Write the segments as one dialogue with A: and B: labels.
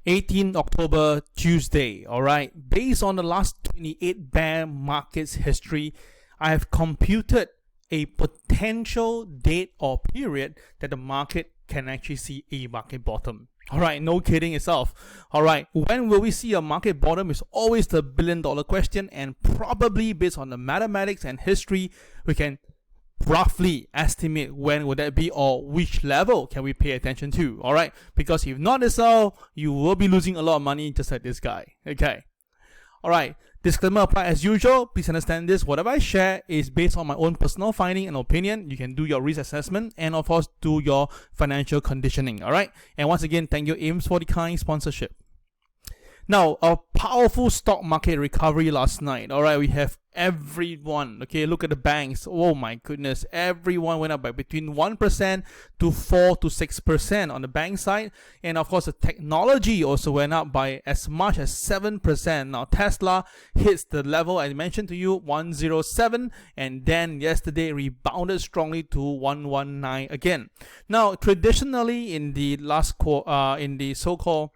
A: 18 October, Tuesday. All right. Based on the last 28 bear markets history, I have computed a potential date or period that the market can actually see a market bottom. All right, no kidding itself. All right, when will we see a market bottom is always the billion-dollar question, and probably based on the mathematics and history, we can roughly estimate when would that be or which level can we pay attention to. All right, because if not so, you will be losing a lot of money just like this guy. Okay. All right, disclaimer apply as usual. Please understand this. Whatever I share is based on my own personal finding and opinion. You can do your risk assessment and of course do your financial conditioning. All right. And once again, thank you AIMS for the kind sponsorship. Now, a powerful stock market recovery last night. All right, we have everyone. Okay, look at the banks. Oh my goodness, everyone went up by between 1% to 4 to 6% on the bank side, and of course, the technology also went up by as much as 7%. Now, Tesla hits the level I mentioned to you, 107, and then yesterday rebounded strongly to 119 again. Now, traditionally in the in the so-called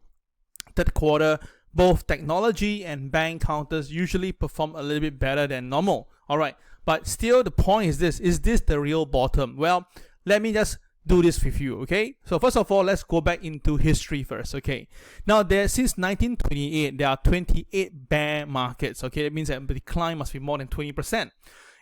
A: third quarter, both technology and bank counters usually perform a little bit better than normal. All right, but still the point is this the real bottom? Well, let me just do this with you, okay? So first of all, let's go back into history first, okay? Now, since 1928, there are 28 bear markets, okay? That means that the decline must be more than 20%.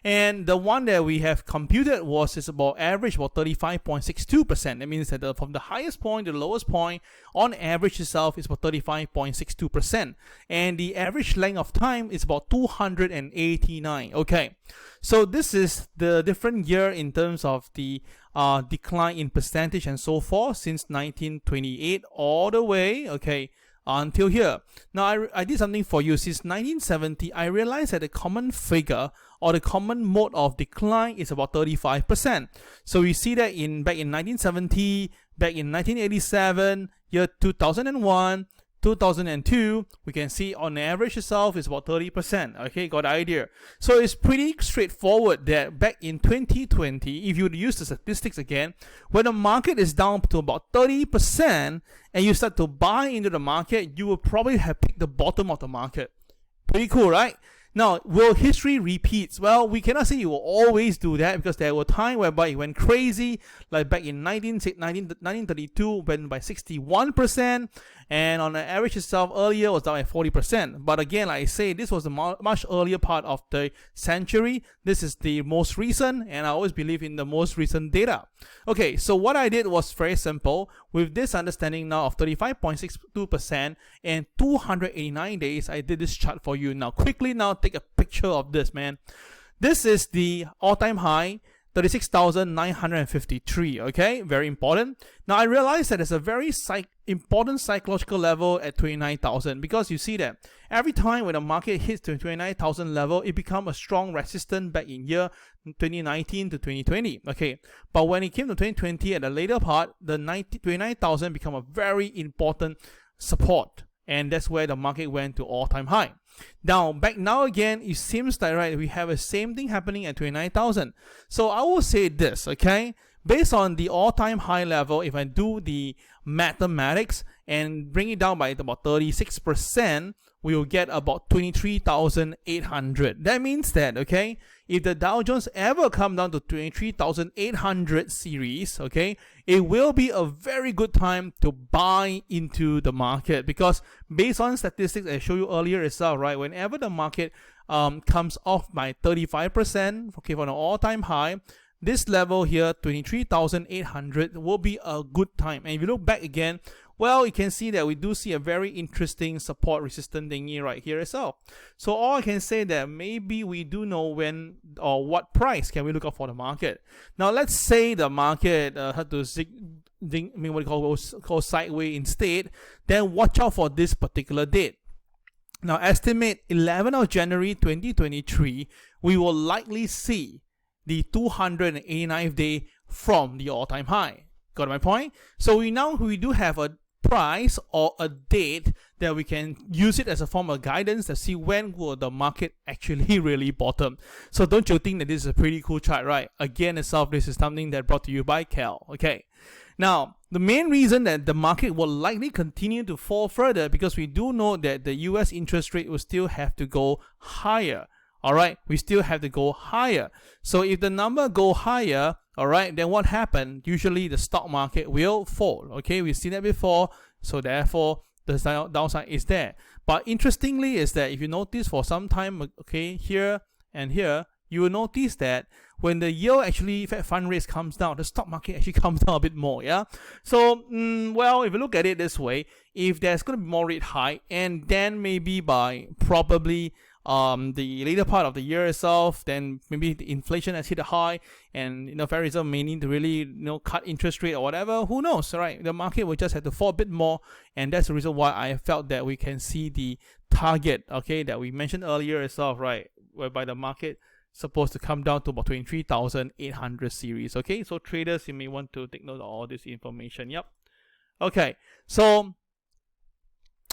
A: And the one that we have computed is about average about 35.62%. That means that from the highest point to the lowest point, on average itself is about 35.62%. And the average length of time is about 289. Okay, so this is the different year in terms of the decline in percentage and so forth since 1928 all the way, okay, until here. Now, I did something for you. Since 1970, I realized that the common figure or the common mode of decline is about 35%. So we see that back in 1970, back in 1987, year 2001, 2002, we can see on average itself is about 30%. Okay, got the idea. So it's pretty straightforward that back in 2020, if you would use the statistics again, when the market is down to about 30% and you start to buy into the market, you will probably have picked the bottom of the market. Pretty cool, right? Now, will history repeat? Well, we cannot say it will always do that because there were times whereby it went crazy, like back in 1932, went by 61%, and on the average itself earlier was down by 40%. But again, like I say, this was the much earlier part of the century. This is the most recent, and I always believe in the most recent data. Okay, so what I did was very simple. With this understanding now of 35.62% and 289 days, I did this chart for you. Now, quickly now take a picture of this, man. This is the all-time high, 36,953, okay? Very important. Now, I realized that there's a very important psychological level at 29,000 because you see that every time when the market hits the 29,000 level, it becomes a strong resistance back in year 2019 to 2020, okay? But when it came to 2020 at the later part, the 29,000 become a very important support, and that's where the market went to all-time high. Now, back now again, it seems like, right, we have the same thing happening at 29,000. So I will say this, okay? Based on the all-time high level, if I do the mathematics and bring it down by about 36%, we will get about 23,800. That means that, okay, if the Dow Jones ever come down to 23,800 series, okay, it will be a very good time to buy into the market because based on statistics I showed you earlier itself, right, whenever the market comes off by 35%, okay, from an all-time high, this level here, 23,800, will be a good time. And if you look back again, well, you can see that we do see a very interesting support resistance thingy right here as well. So all I can say that maybe we do know when or what price can we look out for the market. Now, let's say the market had to what you call sideways instead, then watch out for this particular date. Now, estimate 11th of January 2023, we will likely see the 289th day from the all-time high. Got my point? So we do have a price or a date that we can use it as a form of guidance to see when will the market actually really bottom. So don't you think that this is a pretty cool chart, right? Again, itself, this is something that brought to you by Cal. Okay. Now, the main reason that the market will likely continue to fall further, because we do know that the US interest rate will still have to go higher. Alright, we still have to go higher. So if the number go higher, alright, then what happened? Usually the stock market will fall. Okay, we've seen that before. So therefore, the downside is there. But interestingly is that if you notice for some time, okay, here and here, you will notice that when the yield actually, Fed fund rates comes down, the stock market actually comes down a bit more, yeah? So, well, if you look at it this way, if there's going to be more rate hike, and then maybe by probably the later part of the year itself, then maybe the inflation has hit a high, and Federal Reserve may need to really cut interest rate or whatever. Who knows, right? The market will just have to fall a bit more, and that's the reason why I felt that we can see the target, okay, that we mentioned earlier itself, right, whereby the market supposed to come down to about 23,800 series. Okay, so traders, you may want to take note of all this information. Yep. Okay, so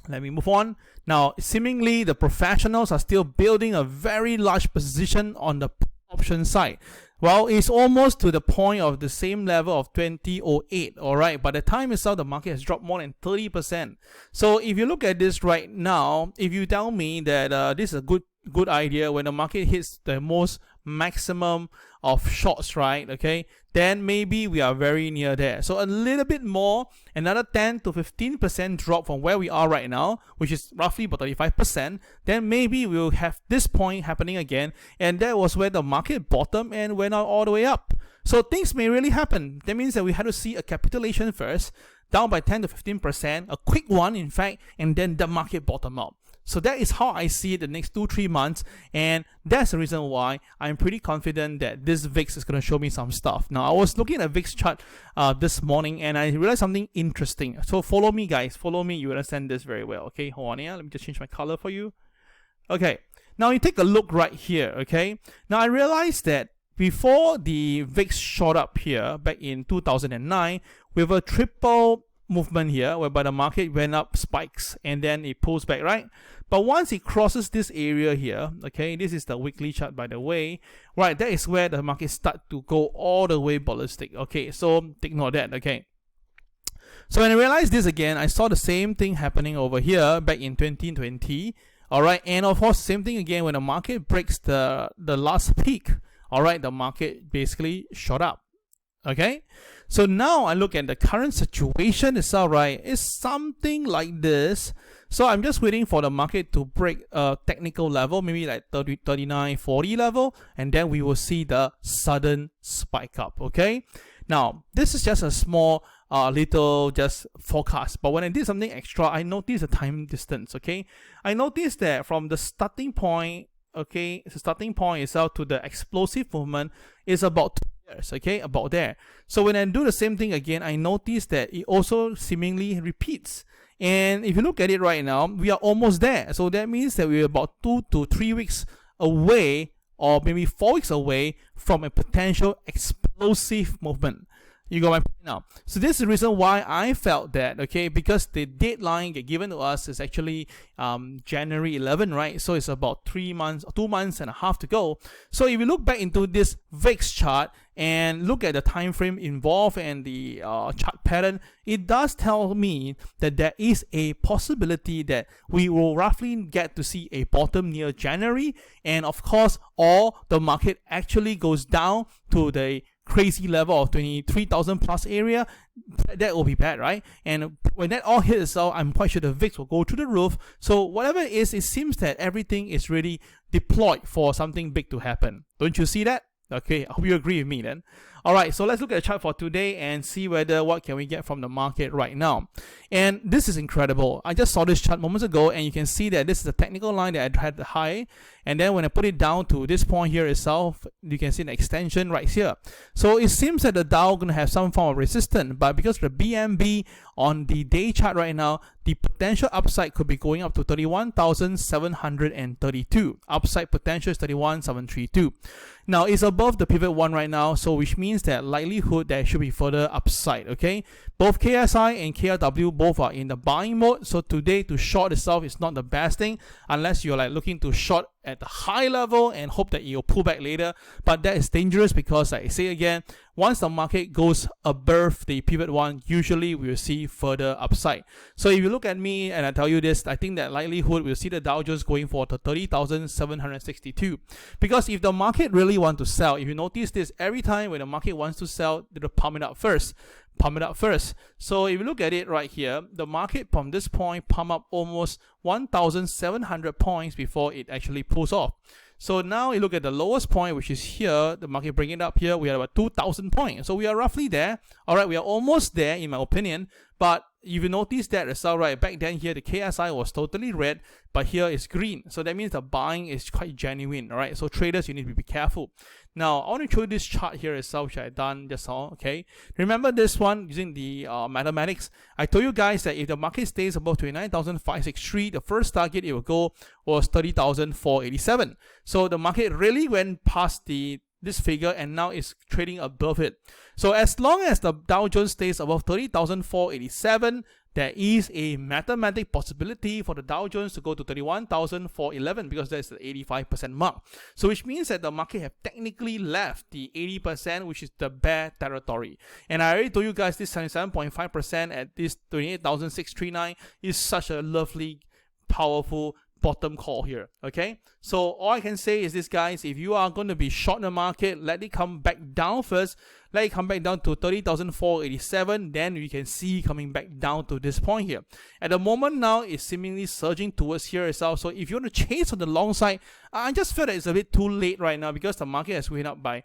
A: let me move on. Now, seemingly the professionals are still building a very large position on the option side. Well, it's almost to the point of the same level of 2008. All right, by the time itself, the market has dropped more than 30%. So if you look at this right now, if you tell me that this is a good idea when the market hits the most maximum of shorts, right? Okay, then maybe we are very near there. So a little bit more, another 10 to 15% drop from where we are right now, which is roughly about 35%, then maybe we'll have this point happening again, and that was where the market bottomed and went out all the way up. So things may really happen. That means that we had to see a capitulation first, down by 10 to 15%, a quick one in fact, and then the market bottom out. So that is how I see it the next 2-3 months, and that's the reason why I'm pretty confident that this VIX is going to show me some stuff. Now, I was looking at a VIX chart this morning, and I realized something interesting. So follow me, guys. Follow me. You understand this very well. Okay, hold on here. Let me just change my color for you. Okay, now you take a look right here. Okay, now I realized that before the VIX shot up here back in 2009 with a triple movement here, whereby the market went up, spikes, and then it pulls back, right? But once it crosses this area here, okay, this is the weekly chart, by the way, right, that is where the market start to go all the way ballistic. Okay, so take note of that. Okay, so when I realized this again, I saw the same thing happening over here back in 2020. All right, and of course, same thing again when the market breaks the last peak. All right, the market basically shot up. Okay, so now I look at the current situation itself, right? It's something like this. So I'm just waiting for the market to break a technical level, maybe like 30, 39, 40 level, and then we will see the sudden spike up. Okay, now this is just a small little just forecast, but when I did something extra, I noticed the time distance. Okay, I noticed that from the starting point, okay, the starting point itself to the explosive movement is about 2 years. Okay, about there. So when I do the same thing again, I notice that it also seemingly repeats. And if you look at it right now, we are almost there. So that means that we're about 2 to 3 weeks away, or maybe 4 weeks away from a potential explosive movement. You got my point now. So this is the reason why I felt that, okay, because the deadline given to us is actually January 11, right? So it's about 3 months, 2 months and a half to go. So if you look back into this VIX chart and look at the time frame involved and the chart pattern, it does tell me that there is a possibility that we will roughly get to see a bottom near January, and of course, all the market actually goes down to the crazy level of 23,000 plus area. That will be bad, right? And when that all hits itself, I'm quite sure the VIX will go through the roof. So whatever it is, it seems that everything is really deployed for something big to happen. Don't you see that? Okay, I hope you agree with me then. Alright, so let's look at the chart for today and see whether what can we get from the market right now. And this is incredible. I just saw this chart moments ago, and you can see that this is the technical line that I had the high, and then when I put it down to this point here itself, you can see an extension right here. So it seems that the Dow gonna have some form of resistance, but because the BMB on the day chart right now, the potential upside could be going up to 31,732. Upside potential is 31,732. Now it's above the pivot one right now, so which means that likelihood there should be further upside. Okay, both KSI and KRW both are in the buying mode, so today to short itself is not the best thing unless you're like looking to short at the high level and hope that it will pull back later. But that is dangerous because, like I say again, once the market goes above the pivot 1, usually we will see further upside. So if you look at me and I tell you this, I think that likelihood we'll see the Dow Jones going for the 30,762. Because if the market really want to sell, if you notice this, every time when the market wants to sell, they'll pump it up first. So if you look at it right here, the market from this point pump up almost 1,700 points before it actually pulls off. So now you look at the lowest point, which is here, the market bringing it up here, we are about 2,000 points. So we are roughly there. All right, we are almost there in my opinion. But if you notice that result, right, back then here, the KSI was totally red, but here is green. So that means the buying is quite genuine, all right? So traders, you need to be careful. Now, I want to show you this chart here itself, which I done just now, okay? Remember this one using the mathematics? I told you guys that if the market stays above 29,563, the first target it will go was 30,487. So the market really went past this figure and now is trading above it. So as long as the Dow Jones stays above 30,487, there is a mathematical possibility for the Dow Jones to go to 31,411 because that's the 85% mark. So which means that the market have technically left the 80%, which is the bear territory. And I already told you guys this 77.5% at this 28,639 is such a lovely, powerful bottom call here. Okay, so all I can say is this, guys, if you are going to be short in the market, let it come back down first. Let it come back down to 30,487, then you can see coming back down to this point here. At the moment now, it's seemingly surging towards here itself. So if you want to chase on the long side, I just feel that it's a bit too late right now because the market has went up by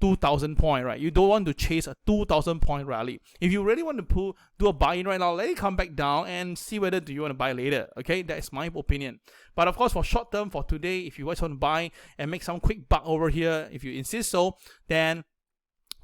A: 2,000 point, right? You don't want to chase a 2,000 point rally. If you really want to do a buy-in right now, let it come back down and see whether do you want to buy later. Okay, that is my opinion. But of course, for short term, for today, if you just want to buy and make some quick buck over here, if you insist so, then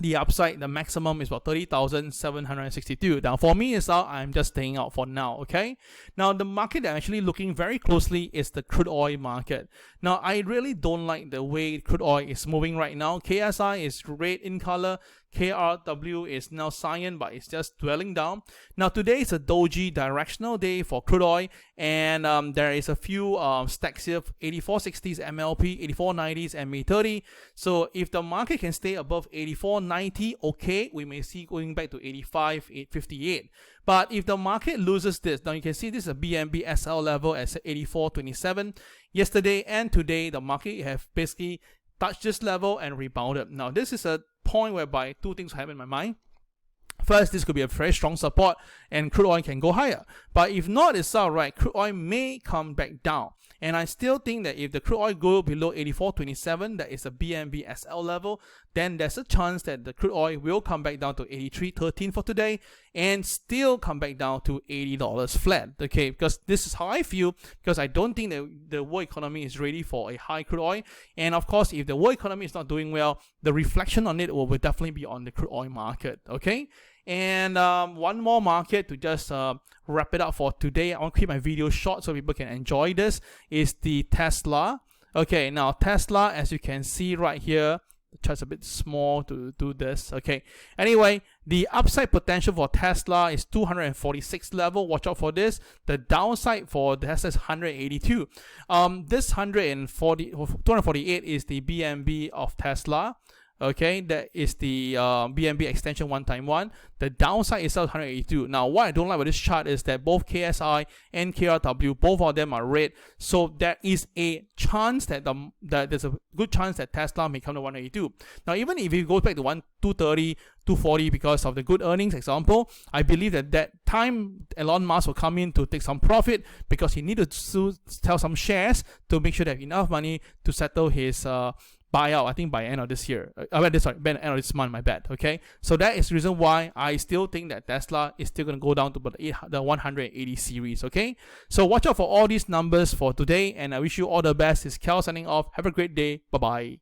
A: the upside, the maximum is about 30,762. Now for me itself, I'm just staying out for now. Okay, now the market that I'm actually looking very closely is the crude oil market. Now I really don't like the way crude oil is moving right now. KSI is red in color, KRW is now cyan, but it's just dwelling down. Now today is a doji directional day for crude oil, and there is a few stacks here, 8460s MLP, 8490s MA30. So if the market can stay above 8490, okay, we may see going back to 85,858. But if the market loses this, now you can see this is a BNB SL level at 8427. Yesterday and today, the market have basically touched this level and rebounded. Now this is a point whereby two things happen in my mind. First, this could be a very strong support and crude oil can go higher. But if not, it's alright, crude oil may come back down. And I still think that if the crude oil go below 84.27, that is a BNB SL level, then there's a chance that the crude oil will come back down to 83.13 for today and still come back down to $80 flat. Okay, because this is how I feel, because I don't think that the world economy is ready for a high crude oil. And of course, if the world economy is not doing well, the reflection on it will definitely be on the crude oil market. Okay. And one more market to just wrap it up for today. I want to keep my video short so people can enjoy this, is the Tesla. Okay, now Tesla, as you can see right here, the chart's a bit small to do this. Okay, anyway, the upside potential for Tesla is 246 level. Watch out for this. The downside for Tesla is 182. This 248 is the BNB of Tesla. Okay, that is the BNB extension 1x1. The downside is 182. Now, what I don't like about this chart is that both KSI and KRW, both of them are red. So there is a chance that there's a good chance that Tesla may come to 182. Now, even if it goes back to 230, 240 because of the good earnings example, I believe that time Elon Musk will come in to take some profit because he needed to sell some shares to make sure they have enough money to settle his buyout, I think by end of this year. By end of this month, my bad. Okay, so that is the reason why I still think that Tesla is still going to go down to about the 180 series. Okay, so watch out for all these numbers for today, and I wish you all the best. It's Kel signing off. Have a great day. Bye bye.